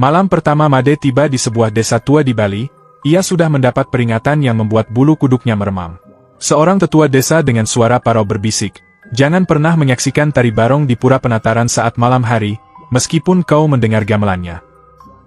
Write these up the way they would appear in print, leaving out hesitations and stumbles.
Malam pertama Made tiba di sebuah desa tua di Bali, ia sudah mendapat peringatan yang membuat bulu kuduknya meremang. Seorang tetua desa dengan suara parau berbisik, "Jangan pernah menyaksikan tari barong di Pura Penataran saat malam hari, meskipun kau mendengar gamelannya."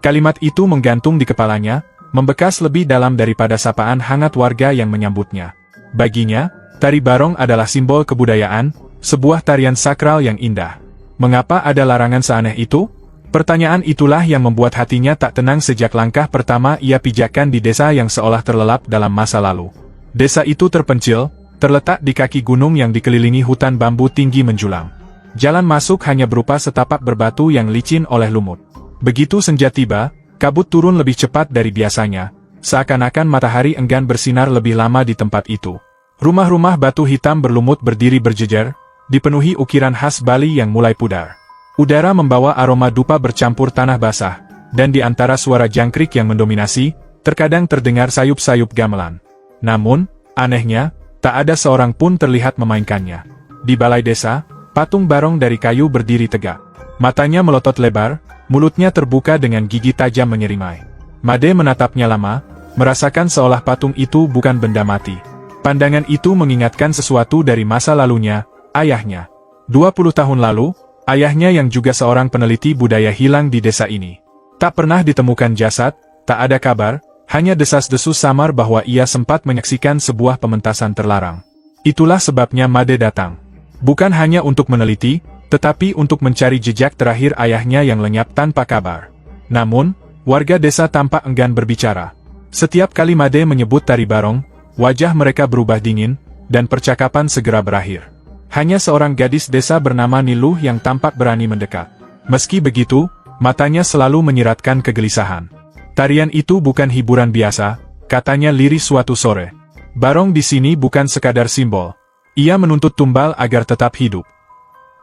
Kalimat itu menggantung di kepalanya, membekas lebih dalam daripada sapaan hangat warga yang menyambutnya. Baginya, tari barong adalah simbol kebudayaan, sebuah tarian sakral yang indah. Mengapa ada larangan seaneh itu? Pertanyaan itulah yang membuat hatinya tak tenang sejak langkah pertama ia pijakan di desa yang seolah terlelap dalam masa lalu. Desa itu terpencil, terletak di kaki gunung yang dikelilingi hutan bambu tinggi menjulang. Jalan masuk hanya berupa setapak berbatu yang licin oleh lumut. Begitu senja tiba, kabut turun lebih cepat dari biasanya, seakan-akan matahari enggan bersinar lebih lama di tempat itu. Rumah-rumah batu hitam berlumut berdiri berjejer, dipenuhi ukiran khas Bali yang mulai pudar. Udara membawa aroma dupa bercampur tanah basah, dan di antara suara jangkrik yang mendominasi, terkadang terdengar sayup-sayup gamelan. Namun, anehnya, tak ada seorang pun terlihat memainkannya. Di balai desa, patung barong dari kayu berdiri tegak. Matanya melotot lebar, mulutnya terbuka dengan gigi tajam menyerimai. Made menatapnya lama, merasakan seolah patung itu bukan benda mati. Pandangan itu mengingatkan sesuatu dari masa lalunya, ayahnya. 20 tahun lalu, ayahnya yang juga seorang peneliti budaya hilang di desa ini. Tak pernah ditemukan jasad, tak ada kabar, hanya desas-desus samar bahwa ia sempat menyaksikan sebuah pementasan terlarang. Itulah sebabnya Made datang. Bukan hanya untuk meneliti, tetapi untuk mencari jejak terakhir ayahnya yang lenyap tanpa kabar. Namun, warga desa tampak enggan berbicara. Setiap kali Made menyebut tari barong, wajah mereka berubah dingin, dan percakapan segera berakhir. Hanya seorang gadis desa bernama Niluh yang tampak berani mendekat. Meski begitu, matanya selalu menyiratkan kegelisahan. Tarian itu bukan hiburan biasa, katanya lirih suatu sore. Barong di sini bukan sekadar simbol. Ia menuntut tumbal agar tetap hidup.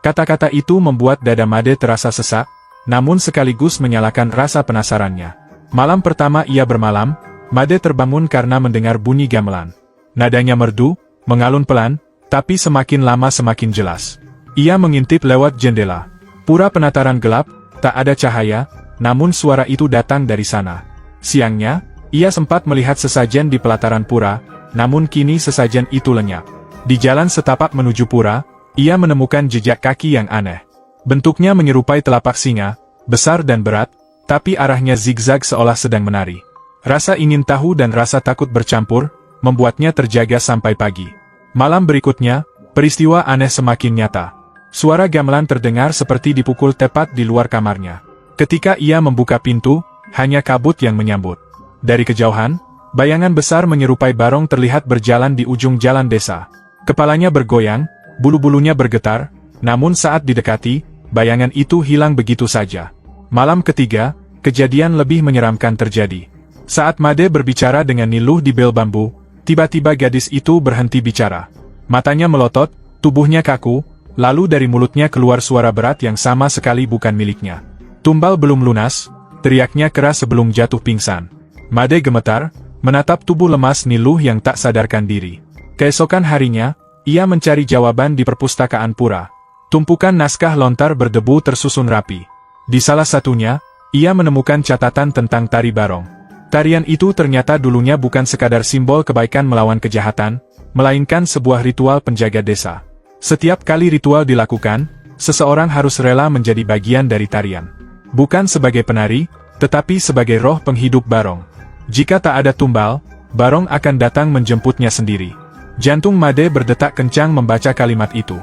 Kata-kata itu membuat dada Made terasa sesak, namun sekaligus menyalakan rasa penasarannya. Malam pertama ia bermalam, Made terbangun karena mendengar bunyi gamelan. Nadanya merdu, mengalun pelan, tapi semakin lama semakin jelas. Ia mengintip lewat jendela. Pura Penataran gelap, tak ada cahaya, namun suara itu datang dari sana. Siangnya, ia sempat melihat sesajen di pelataran pura, namun kini sesajen itu lenyap. Di jalan setapak menuju pura, ia menemukan jejak kaki yang aneh. Bentuknya menyerupai telapak singa, besar dan berat, tapi arahnya zigzag seolah sedang menari. Rasa ingin tahu dan rasa takut bercampur, membuatnya terjaga sampai pagi. Malam berikutnya, peristiwa aneh semakin nyata. Suara gamelan terdengar seperti dipukul tepat di luar kamarnya. Ketika ia membuka pintu, hanya kabut yang menyambut. Dari kejauhan, bayangan besar menyerupai barong terlihat berjalan di ujung jalan desa. Kepalanya bergoyang, bulu-bulunya bergetar, namun saat didekati, bayangan itu hilang begitu saja. Malam ketiga, kejadian lebih menyeramkan terjadi. Saat Made berbicara dengan Niluh di bel bambu, tiba-tiba gadis itu berhenti bicara. Matanya melotot, tubuhnya kaku, lalu dari mulutnya keluar suara berat yang sama sekali bukan miliknya. "Tumbal belum lunas," teriaknya keras sebelum jatuh pingsan. Made gemetar, menatap tubuh lemas Niluh yang tak sadarkan diri. Keesokan harinya, ia mencari jawaban di perpustakaan pura. Tumpukan naskah lontar berdebu tersusun rapi. Di salah satunya, ia menemukan catatan tentang tari barong. Tarian itu ternyata dulunya bukan sekadar simbol kebaikan melawan kejahatan, melainkan sebuah ritual penjaga desa. Setiap kali ritual dilakukan, seseorang harus rela menjadi bagian dari tarian. Bukan sebagai penari, tetapi sebagai roh penghidup barong. Jika tak ada tumbal, barong akan datang menjemputnya sendiri. Jantung Made berdetak kencang membaca kalimat itu.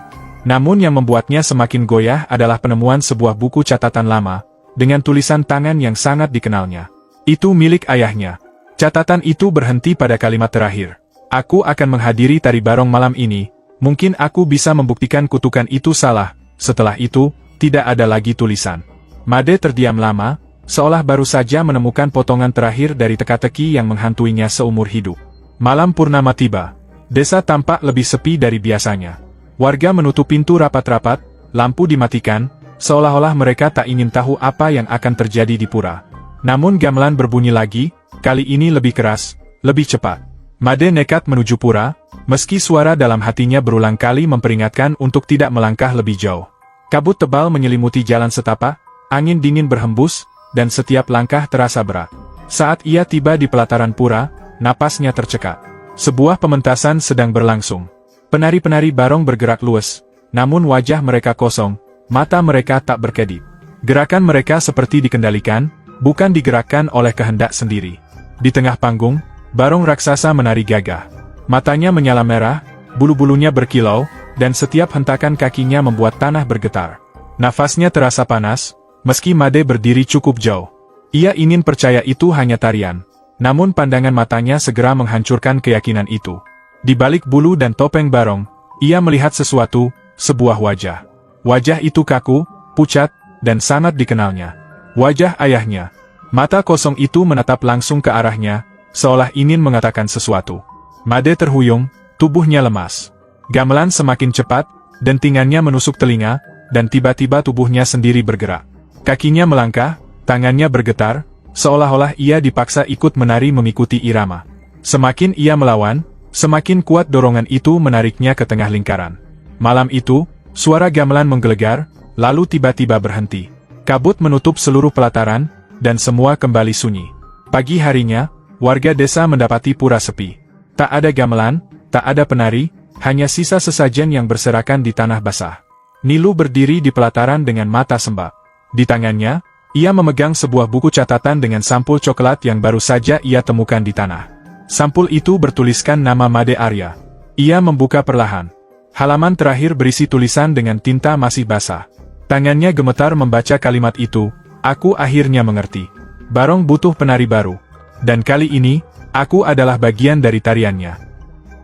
Namun yang membuatnya semakin goyah adalah penemuan sebuah buku catatan lama, dengan tulisan tangan yang sangat dikenalnya. Itu milik ayahnya. Catatan itu berhenti pada kalimat terakhir. "Aku akan menghadiri tari barong malam ini, mungkin aku bisa membuktikan kutukan itu salah." Setelah itu, tidak ada lagi tulisan. Made terdiam lama, seolah baru saja menemukan potongan terakhir dari teka-teki yang menghantuinya seumur hidup. Malam purnama tiba. Desa tampak lebih sepi dari biasanya. Warga menutup pintu rapat-rapat, lampu dimatikan, seolah-olah mereka tak ingin tahu apa yang akan terjadi di pura. Namun gamelan berbunyi lagi, kali ini lebih keras, lebih cepat. Made nekat menuju pura, meski suara dalam hatinya berulang kali memperingatkan untuk tidak melangkah lebih jauh. Kabut tebal menyelimuti jalan setapak, angin dingin berhembus, dan setiap langkah terasa berat. Saat ia tiba di pelataran pura, napasnya tercekat. Sebuah pementasan sedang berlangsung. Penari-penari barong bergerak luas, namun wajah mereka kosong, mata mereka tak berkedip. Gerakan mereka seperti dikendalikan, bukan digerakkan oleh kehendak sendiri. Di tengah panggung, barong raksasa menari gagah. Matanya menyala merah, bulu-bulunya berkilau, dan setiap hentakan kakinya membuat tanah bergetar. Nafasnya terasa panas, meski Made berdiri cukup jauh. Ia ingin percaya itu hanya tarian. Namun pandangan matanya segera menghancurkan keyakinan itu. Di balik bulu dan topeng barong, ia melihat sesuatu, sebuah wajah. Wajah itu kaku, pucat, dan sangat dikenalnya. Wajah ayahnya. Mata kosong itu menatap langsung ke arahnya, seolah ingin mengatakan sesuatu. Made terhuyung, tubuhnya lemas. Gamelan semakin cepat, dentingannya menusuk telinga, dan tiba-tiba tubuhnya sendiri bergerak. Kakinya melangkah, tangannya bergetar, seolah-olah ia dipaksa ikut menari mengikuti irama. Semakin ia melawan, semakin kuat dorongan itu menariknya ke tengah lingkaran. Malam itu, suara gamelan menggelegar, lalu tiba-tiba berhenti. Kabut menutup seluruh pelataran, dan semua kembali sunyi. Pagi harinya, warga desa mendapati pura sepi. Tak ada gamelan, tak ada penari, hanya sisa sesajen yang berserakan di tanah basah. Nilu berdiri di pelataran dengan mata sembab. Di tangannya, ia memegang sebuah buku catatan dengan sampul coklat yang baru saja ia temukan di tanah. Sampul itu bertuliskan nama Made Arya. Ia membuka perlahan. Halaman terakhir berisi tulisan dengan tinta masih basah. Tangannya gemetar membaca kalimat itu, "Aku akhirnya mengerti. Barong butuh penari baru. Dan kali ini, aku adalah bagian dari tariannya."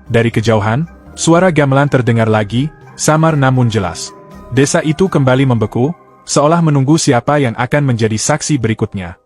Dari kejauhan, suara gamelan terdengar lagi, samar namun jelas. Desa itu kembali membeku, seolah menunggu siapa yang akan menjadi saksi berikutnya.